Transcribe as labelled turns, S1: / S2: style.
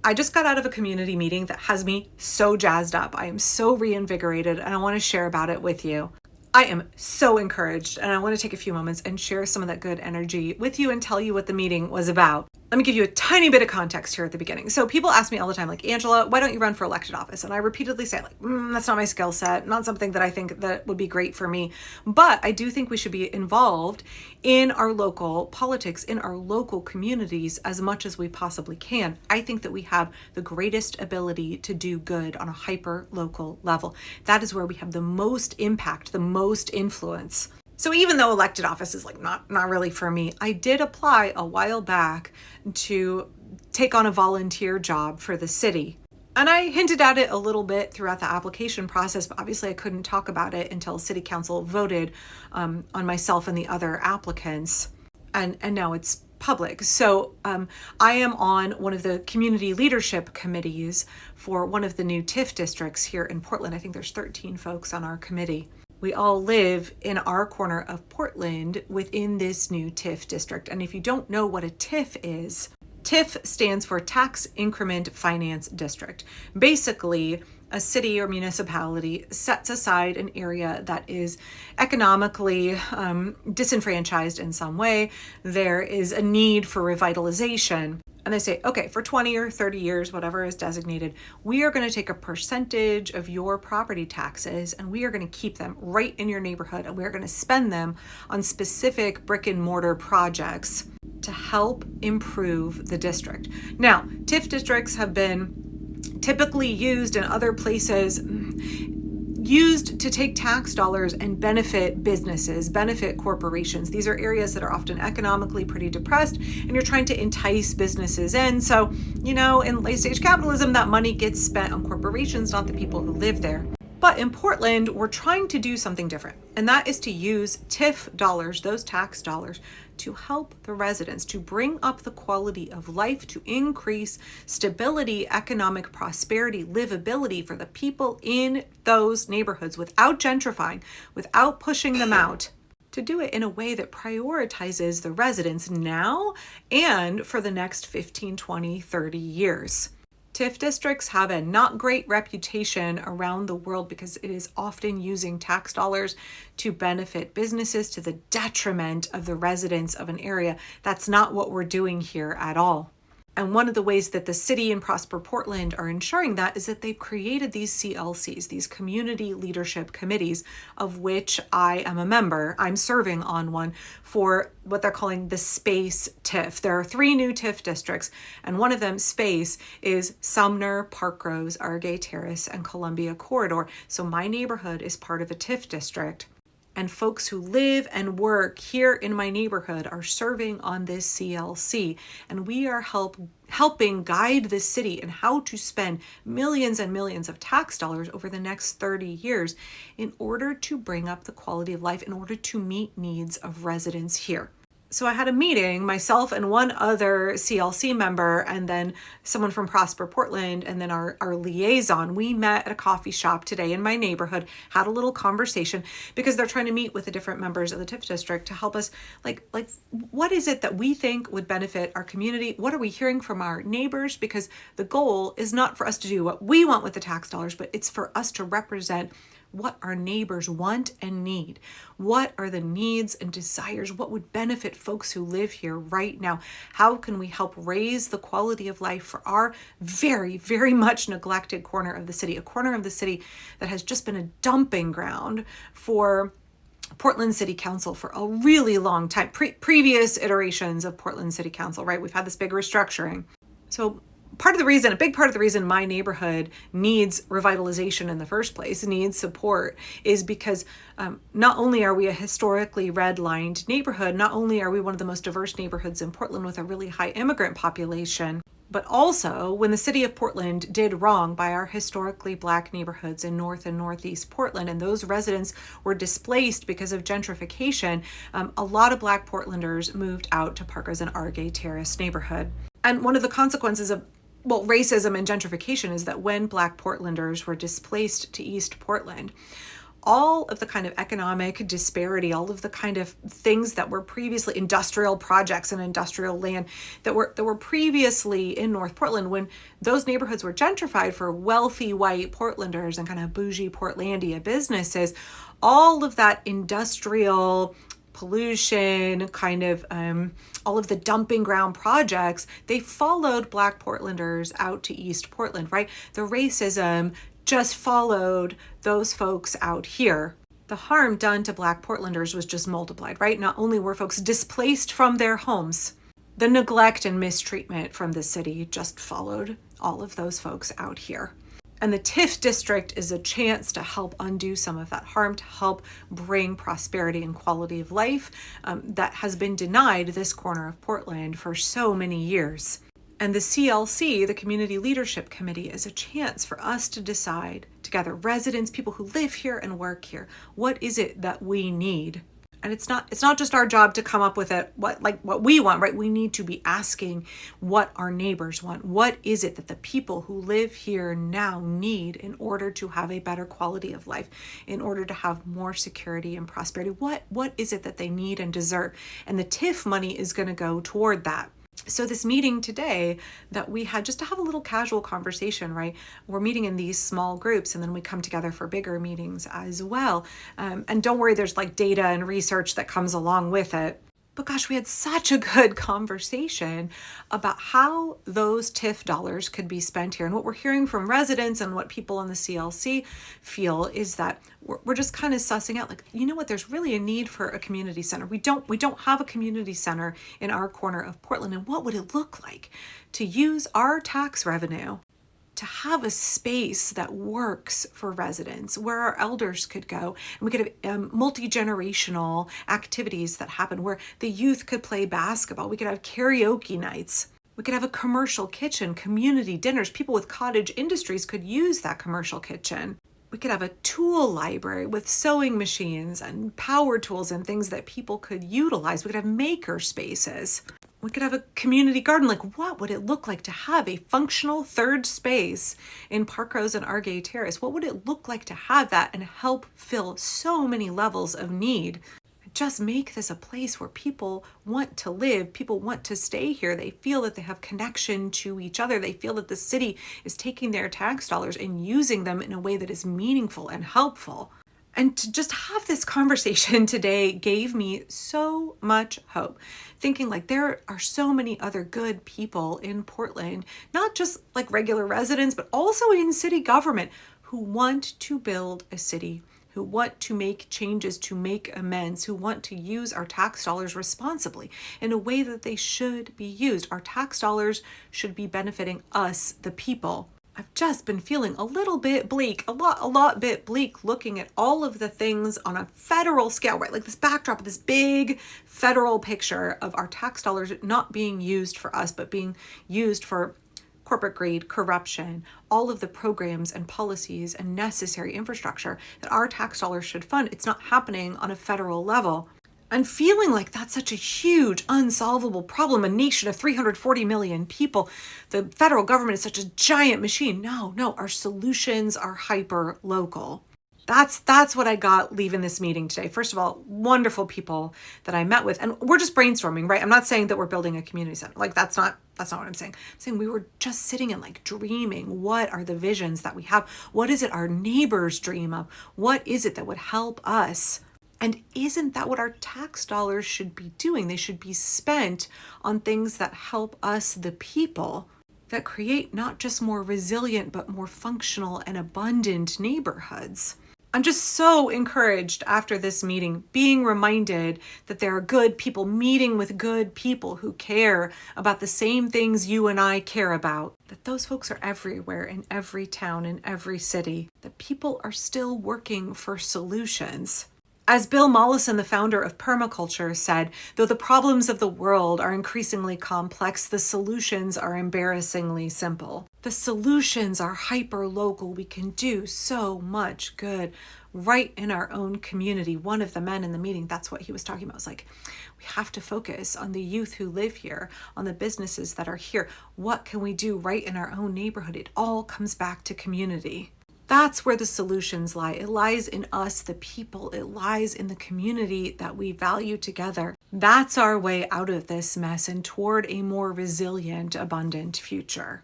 S1: I just got out of a community meeting that has me so jazzed up. I am so reinvigorated, and I want to share about it with you. I am so encouraged, and I want to take a few moments and share some of that good energy with you and tell you what the meeting was about. Let me give you a tiny bit of context here at the beginning. So people ask me all the time, like, Angela, why don't you run for elected office? And I repeatedly say, like, that's not my skill set, not something that I think that would be great for me. But I do think we should be involved in our local politics, in our local communities as much as we possibly can. I think that we have the greatest ability to do good on a hyper local level. That is where we have the most impact, the most influence. So even though elected office is like not really for me, I did apply a while back to take on a volunteer job for the city. And I hinted at it a little bit throughout the application process, but obviously I couldn't talk about it until City Council voted on myself and the other applicants. And now it's public. So I am on one of the community leadership committees for one of the new TIF districts here in Portland. I think there's 13 folks on our committee. We all live in our corner of Portland within this new TIF district. And if you don't know what a TIF is, TIF stands for Tax Increment Finance District. Basically, a city or municipality sets aside an area that is economically disenfranchised in some way. There is a need for revitalization. And they say, okay, for 20 or 30 years, whatever is designated, we are going to take a percentage of your property taxes and we are going to keep them right in your neighborhood. And we're going to spend them on specific brick and mortar projects to help improve the district. Now, TIF districts have been typically used in other places, used to take tax dollars and benefit businesses, benefit corporations. These are areas that are often economically pretty depressed, and you're trying to entice businesses in. So, in late stage capitalism, that money gets spent on corporations, not the people who live there. But in Portland, we're trying to do something different, and that is to use TIF dollars, those tax dollars, to help the residents, to bring up the quality of life, to increase stability, economic prosperity, livability for the people in those neighborhoods without gentrifying, without pushing them out, to do it in a way that prioritizes the residents now and for the next 15, 20, 30 years. TIF districts have a not great reputation around the world because it is often using tax dollars to benefit businesses to the detriment of the residents of an area. That's not what we're doing here at all. And one of the ways that the city and Prosper Portland are ensuring that is that they've created these CLCs, these community leadership committees, of which I am a member. I'm serving on one for what they're calling the Space TIF. There are 3 new TIF districts, and one of them, Space, is Sumner, Parkrose, Argay Terrace, and Columbia Corridor. So my neighborhood is part of a TIF district. And folks who live and work here in my neighborhood are serving on this CLC. And we are helping guide the city in how to spend millions and millions of tax dollars over the next 30 years in order to bring up the quality of life, in order to meet needs of residents here. So I had a meeting, myself and one other CLC member, and then someone from Prosper Portland, and then our liaison. We met at a coffee shop today in my neighborhood, had a little conversation because they're trying to meet with the different members of the TIF district to help us, like what is it that we think would benefit our community? What are we hearing from our neighbors? Because the goal is not for us to do what we want with the tax dollars, but it's for us to represent what our neighbors want and need. What are the needs and desires? What would benefit folks who live here right now? How can we help raise the quality of life for our very, very much neglected corner of the city, a corner of the city that has just been a dumping ground for Portland City Council for a really long time, previous iterations of Portland City Council, right? We've had this big restructuring. So a big part of the reason my neighborhood needs revitalization in the first place, needs support, is because not only are we a historically redlined neighborhood, not only are we one of the most diverse neighborhoods in Portland with a really high immigrant population, but also when the city of Portland did wrong by our historically Black neighborhoods in North and Northeast Portland, and those residents were displaced because of gentrification, a lot of Black Portlanders moved out to Parker's and Argay Terrace neighborhood. And one of the consequences of racism and gentrification is that when Black Portlanders were displaced to East Portland, all of the kind of economic disparity, all of the kind of things that were previously industrial projects and industrial land that were previously in North Portland, when those neighborhoods were gentrified for wealthy white Portlanders and kind of bougie Portlandia businesses, all of that industrial pollution, kind of all of the dumping ground projects, they followed Black Portlanders out to East Portland, right? The racism just followed those folks out here. The harm done to Black Portlanders was just multiplied, right? Not only were folks displaced from their homes, the neglect and mistreatment from the city just followed all of those folks out here. And the TIF district is a chance to help undo some of that harm, to help bring prosperity and quality of life that has been denied this corner of Portland for so many years. And the CLC, the Community Leadership Committee, is a chance for us to decide together, residents, people who live here and work here, what is it that we need? And it's not just our job to come up with what we want, right? We need to be asking what our neighbors want. What is it that the people who live here now need in order to have a better quality of life, in order to have more security and prosperity? What is it that they need and deserve? And the TIF money is going to go toward that. So this meeting today that we had, just to have a little casual conversation, right? We're meeting in these small groups and then we come together for bigger meetings as well. And don't worry, there's like data and research that comes along with it. But gosh, we had such a good conversation about how those TIF dollars could be spent here. And what we're hearing from residents and what people on the CLC feel is that we're just kind of sussing out, like, you know what, there's really a need for a community center. We don't have a community center in our corner of Portland. And what would it look like to use our tax revenue to have a space that works for residents, where our elders could go, and we could have multi-generational activities that happen, where the youth could play basketball, we could have karaoke nights, we could have a commercial kitchen, community dinners, people with cottage industries could use that commercial kitchen. We could have a tool library with sewing machines and power tools and things that people could utilize. We could have maker spaces. We could have a community garden. Like, what would it look like to have a functional third space in Parkrose and Argay Terrace? What would it look like to have that and help fill so many levels of need? Just make this a place where people want to live, people want to stay here. They feel that they have connection to each other. They feel that the city is taking their tax dollars and using them in a way that is meaningful and helpful. And to just have this conversation today gave me so much hope. Thinking like there are so many other good people in Portland, not just like regular residents, but also in city government who want to build a city, who want to make changes, to make amends, who want to use our tax dollars responsibly in a way that they should be used. Our tax dollars should be benefiting us, the people. I've just been feeling a little bit bleak, a lot bit bleak, looking at all of the things on a federal scale, right? Like this backdrop of this big federal picture of our tax dollars not being used for us, but being used for corporate greed, corruption, all of the programs and policies and necessary infrastructure that our tax dollars should fund. It's not happening on a federal level. And feeling like that's such a huge, unsolvable problem, a nation of 340 million people, the federal government is such a giant machine. No, our solutions are hyper local. That's what I got leaving this meeting today. First of all, wonderful people that I met with, and we're just brainstorming, right? I'm not saying that we're building a community center. Like that's not what I'm saying. I'm saying we were just sitting and like dreaming. What are the visions that we have? What is it our neighbors dream of? What is it that would help us? And isn't that what our tax dollars should be doing? They should be spent on things that help us, the people, that create not just more resilient, but more functional and abundant neighborhoods. I'm just so encouraged after this meeting, being reminded that there are good people meeting with good people who care about the same things you and I care about, that those folks are everywhere in every town, in every city, that people are still working for solutions. As Bill Mollison, the founder of Permaculture, said, though the problems of the world are increasingly complex, the solutions are embarrassingly simple. The solutions are hyper-local. We can do so much good right in our own community. One of the men in the meeting, that's what he was talking about. It was like, we have to focus on the youth who live here, on the businesses that are here. What can we do right in our own neighborhood? It all comes back to community. That's where the solutions lie. It lies in us, the people. It lies in the community that we value together. That's our way out of this mess and toward a more resilient, abundant future.